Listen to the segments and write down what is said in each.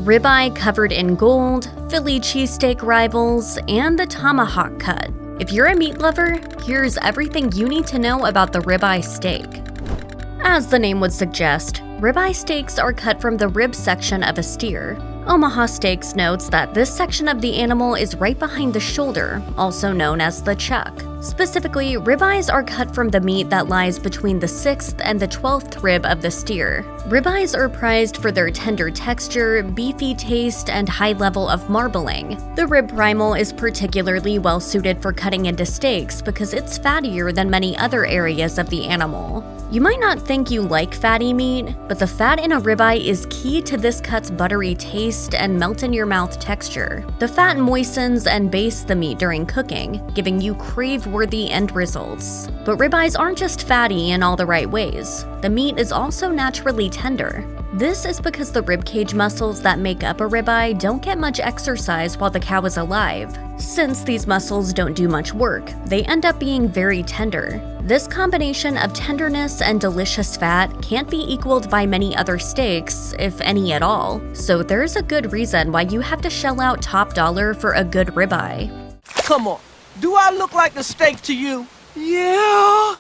ribeye covered in gold, Philly cheesesteak rivals, and the tomahawk cut. If you're a meat lover, here's everything you need to know about the ribeye steak. As the name would suggest, ribeye steaks are cut from the rib section of a steer. Omaha Steaks notes that this section of the animal is right behind the shoulder, also known as the chuck. Specifically, ribeyes are cut from the meat that lies between the 6th and the 12th rib of the steer. Ribeyes are prized for their tender texture, beefy taste, and high level of marbling. The rib primal is particularly well suited for cutting into steaks because it's fattier than many other areas of the animal. You might not think you like fatty meat, but the fat in a ribeye is key to this cut's buttery taste and melt-in-your-mouth texture. The fat moistens and bastes the meat during cooking, giving you crave-worthy end results. But ribeyes aren't just fatty in all the right ways. The meat is also naturally tender. This is because the ribcage muscles that make up a ribeye don't get much exercise while the cow is alive. Since these muscles don't do much work, they end up being very tender. This combination of tenderness and delicious fat can't be equaled by many other steaks, if any at all, so there's a good reason why you have to shell out top dollar for a good ribeye. Come on, do I look like a steak to you? Yeah!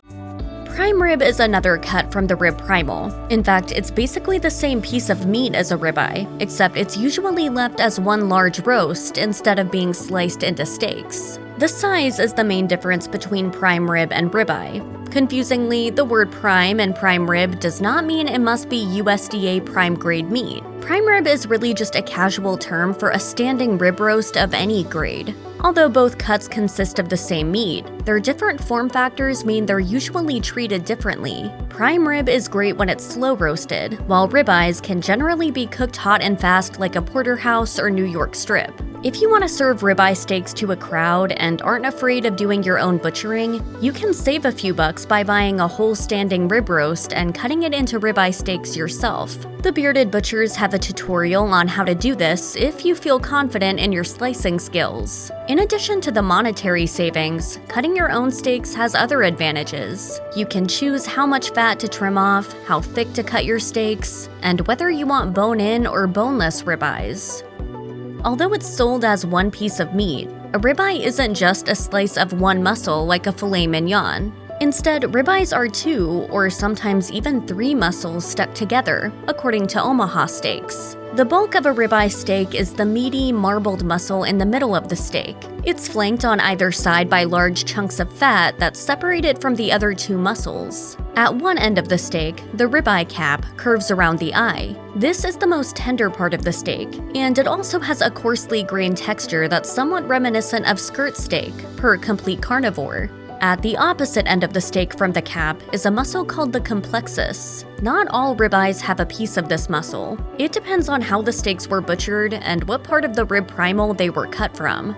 Prime rib is another cut from the rib primal. In fact, it's basically the same piece of meat as a ribeye, except it's usually left as one large roast instead of being sliced into steaks. The size is the main difference between prime rib and ribeye. Confusingly, the word prime and prime rib does not mean it must be USDA prime grade meat. Prime rib is really just a casual term for a standing rib roast of any grade. Although both cuts consist of the same meat, their different form factors mean they're usually treated differently. Prime rib is great when it's slow roasted, while ribeyes can generally be cooked hot and fast like a porterhouse or New York strip. If you want to serve ribeye steaks to a crowd and aren't afraid of doing your own butchering, you can save a few bucks by buying a whole standing rib roast and cutting it into ribeye steaks yourself. The Bearded Butchers have a tutorial on how to do this if you feel confident in your slicing skills. In addition to the monetary savings, cutting your own steaks has other advantages. You can choose how much fat to trim off, how thick to cut your steaks, and whether you want bone-in or boneless ribeyes. Although it's sold as one piece of meat, a ribeye isn't just a slice of one muscle like a filet mignon. Instead, ribeyes are 2 or sometimes even 3 muscles stuck together, according to Omaha Steaks. The bulk of a ribeye steak is the meaty, marbled muscle in the middle of the steak. It's flanked on either side by large chunks of fat that separate it from the other 2 muscles. At one end of the steak, the ribeye cap curves around the eye. This is the most tender part of the steak, and it also has a coarsely grained texture that's somewhat reminiscent of skirt steak, per Complete Carnivore. At the opposite end of the steak from the cap is a muscle called the complexus. Not all ribeyes have a piece of this muscle. It depends on how the steaks were butchered and what part of the rib primal they were cut from.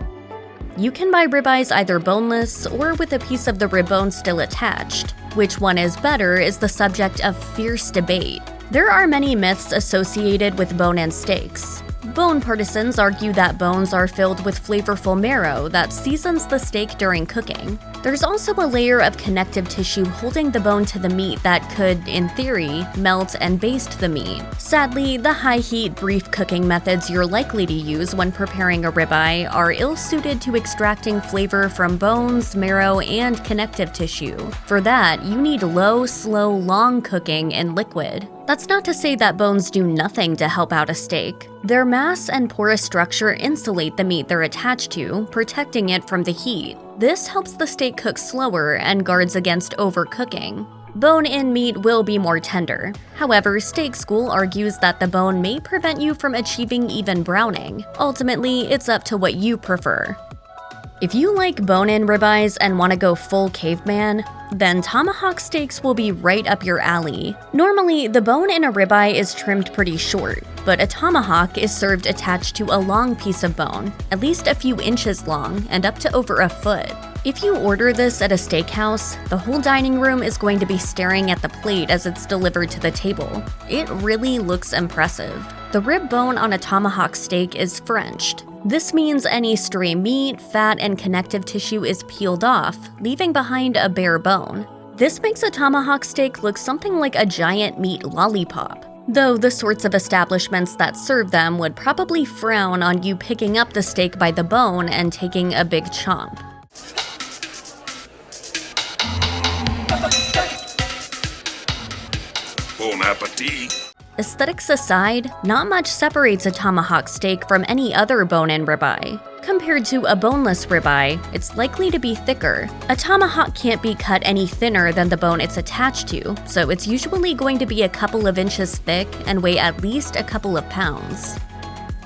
You can buy ribeyes either boneless or with a piece of the rib bone still attached. Which one is better is the subject of fierce debate. There are many myths associated with bone-in steaks. Bone partisans argue that bones are filled with flavorful marrow that seasons the steak during cooking. There's also a layer of connective tissue holding the bone to the meat that could, in theory, melt and baste the meat. Sadly, the high-heat, brief cooking methods you're likely to use when preparing a ribeye are ill-suited to extracting flavor from bones, marrow, and connective tissue. For that, you need low, slow, long cooking in liquid. That's not to say that bones do nothing to help out a steak. Their mass and porous structure insulate the meat they're attached to, protecting it from the heat. This helps the steak cook slower and guards against overcooking. Bone-in meat will be more tender. However, Steak School argues that the bone may prevent you from achieving even browning. Ultimately, it's up to what you prefer. If you like bone-in ribeyes and want to go full caveman, then tomahawk steaks will be right up your alley. Normally, the bone in a ribeye is trimmed pretty short, but a tomahawk is served attached to a long piece of bone, at least a few inches long and up to over a foot. If you order this at a steakhouse, the whole dining room is going to be staring at the plate as it's delivered to the table. It really looks impressive. The rib bone on a tomahawk steak is Frenched. This means any stray meat, fat, and connective tissue is peeled off, leaving behind a bare bone. This makes a tomahawk steak look something like a giant meat lollipop. though the sorts of establishments that serve them would probably frown on you picking up the steak by the bone and taking a big chomp. Bon appetit! Aesthetics aside, not much separates a tomahawk steak from any other bone-in ribeye. Compared to a boneless ribeye, it's likely to be thicker. A tomahawk can't be cut any thinner than the bone it's attached to, so it's usually going to be a couple of inches thick and weigh at least a couple of pounds.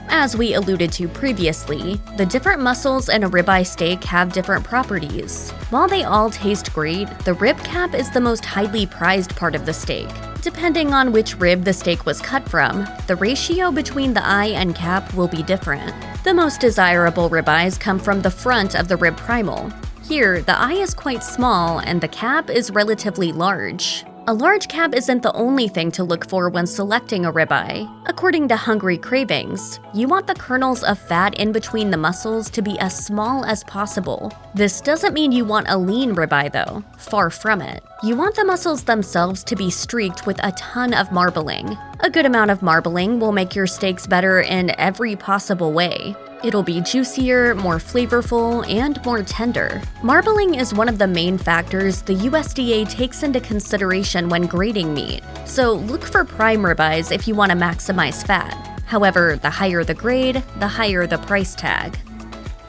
As we alluded to previously, the different muscles in a ribeye steak have different properties. While they all taste great, the rib cap is the most highly prized part of the steak. Depending on which rib the steak was cut from, the ratio between the eye and cap will be different. The most desirable ribeyes come from the front of the rib primal. Here, the eye is quite small and the cap is relatively large. A large cap isn't the only thing to look for when selecting a ribeye. According to Hungry Cravings, you want the kernels of fat in between the muscles to be as small as possible. This doesn't mean you want a lean ribeye though, far from it. You want the muscles themselves to be streaked with a ton of marbling. A good amount of marbling will make your steaks better in every possible way. It'll be juicier, more flavorful, and more tender. Marbling is one of the main factors the USDA takes into consideration when grading meat, so look for prime ribeyes if you want to maximize fat. However, the higher the grade, the higher the price tag.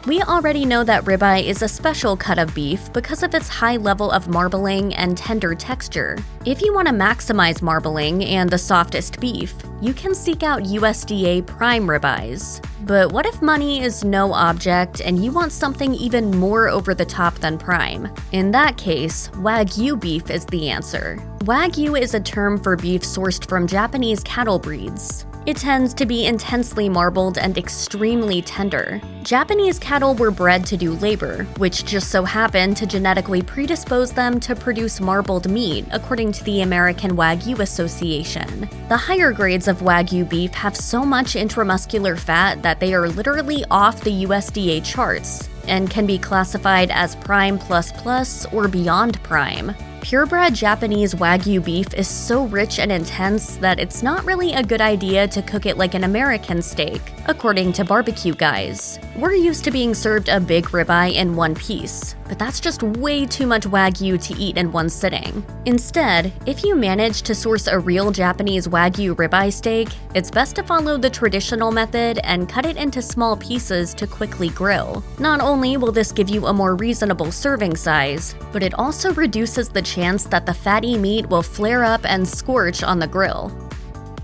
We already know that ribeye is a special cut of beef because of its high level of marbling and tender texture. If you want to maximize marbling and the softest beef, you can seek out USDA prime ribeyes. But what if money is no object and you want something even more over the top than prime? In that case, Wagyu beef is the answer. Wagyu is a term for beef sourced from Japanese cattle breeds. It tends to be intensely marbled and extremely tender. Japanese cattle were bred to do labor, which just so happened to genetically predispose them to produce marbled meat, according to the American Wagyu Association. The higher grades of Wagyu beef have so much intramuscular fat that they are literally off the USDA charts and can be classified as prime plus or beyond prime. Purebred Japanese Wagyu beef is so rich and intense that it's not really a good idea to cook it like an American steak, according to barbecue guys. We're used to being served a big ribeye in one piece, but that's just way too much Wagyu to eat in one sitting. Instead, if you manage to source a real Japanese Wagyu ribeye steak, it's best to follow the traditional method and cut it into small pieces to quickly grill. Not only will this give you a more reasonable serving size, but it also reduces the chance that the fatty meat will flare up and scorch on the grill.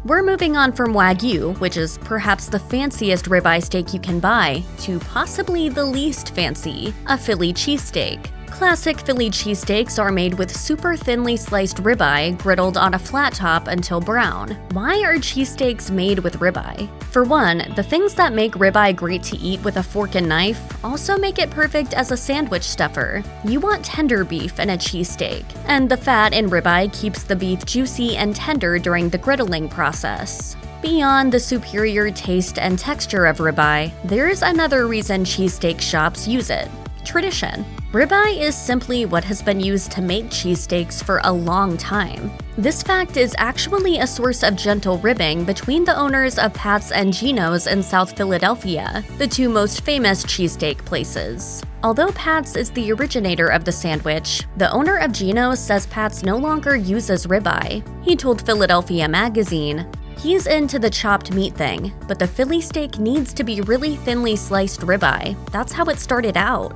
We're moving on from Wagyu, which is perhaps the fanciest ribeye steak you can buy, to possibly the least fancy, a Philly cheesesteak. Classic Philly cheesesteaks are made with super thinly sliced ribeye griddled on a flat top until brown. Why are cheesesteaks made with ribeye? For one, the things that make ribeye great to eat with a fork and knife also make it perfect as a sandwich stuffer. You want tender beef in a cheesesteak, and the fat in ribeye keeps the beef juicy and tender during the griddling process. Beyond the superior taste and texture of ribeye, there's another reason cheesesteak shops use it: tradition. Ribeye is simply what has been used to make cheesesteaks for a long time. This fact is actually a source of gentle ribbing between the owners of Pat's and Geno's in South Philadelphia, the two most famous cheesesteak places. Although Pat's is the originator of the sandwich, the owner of Geno's says Pat's no longer uses ribeye. He told Philadelphia Magazine, "He's into the chopped meat thing, but the Philly steak needs to be really thinly sliced ribeye. That's how it started out."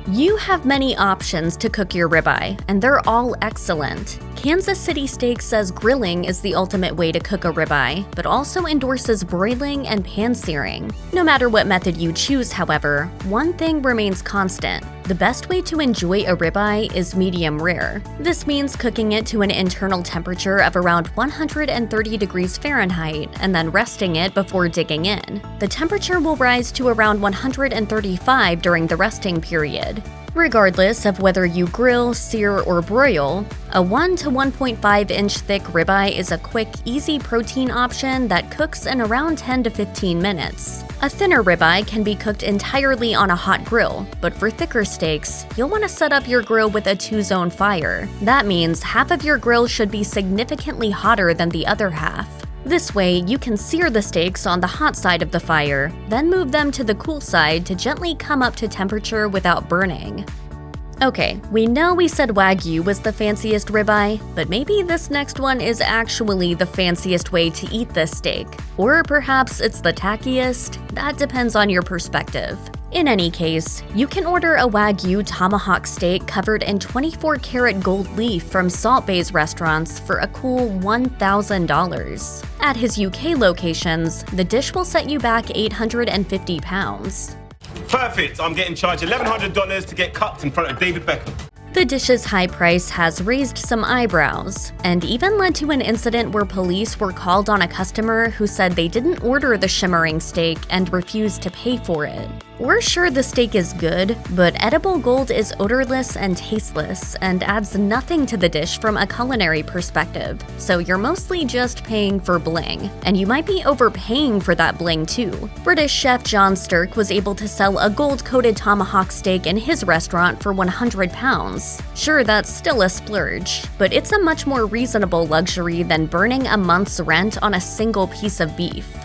You have many options to cook your ribeye, and they're all excellent. Kansas City Steak says grilling is the ultimate way to cook a ribeye, but also endorses broiling and pan-searing. No matter what method you choose, however, one thing remains constant. The best way to enjoy a ribeye is medium rare. This means cooking it to an internal temperature of around 130 degrees Fahrenheit and then resting it before digging in. The temperature will rise to around 135 during the resting period. Regardless of whether you grill, sear, or broil, a 1 to 1.5 inch thick ribeye is a quick, easy protein option that cooks in around 10 to 15 minutes. A thinner ribeye can be cooked entirely on a hot grill, but for thicker steaks, you'll want to set up your grill with a 2-zone fire. That means half of your grill should be significantly hotter than the other half. This way, you can sear the steaks on the hot side of the fire, then move them to the cool side to gently come up to temperature without burning. Okay, we know we said Wagyu was the fanciest ribeye, but maybe this next one is actually the fanciest way to eat this steak. Or perhaps it's the tackiest? That depends on your perspective. In any case, you can order a Wagyu Tomahawk steak covered in 24-karat gold leaf from Salt Bay's restaurants for a cool $1,000. At his UK locations, the dish will set you back £850. Perfect. I'm getting charged $1,100 to get cupped in front of David Beckham. The dish's high price has raised some eyebrows, and even led to an incident where police were called on a customer who said they didn't order the shimmering steak and refused to pay for it. We're sure the steak is good, but edible gold is odorless and tasteless and adds nothing to the dish from a culinary perspective, so you're mostly just paying for bling. And you might be overpaying for that bling too. British chef John Stirk was able to sell a gold-coated tomahawk steak in his restaurant for £100. Sure, that's still a splurge, but it's a much more reasonable luxury than burning a month's rent on a single piece of beef.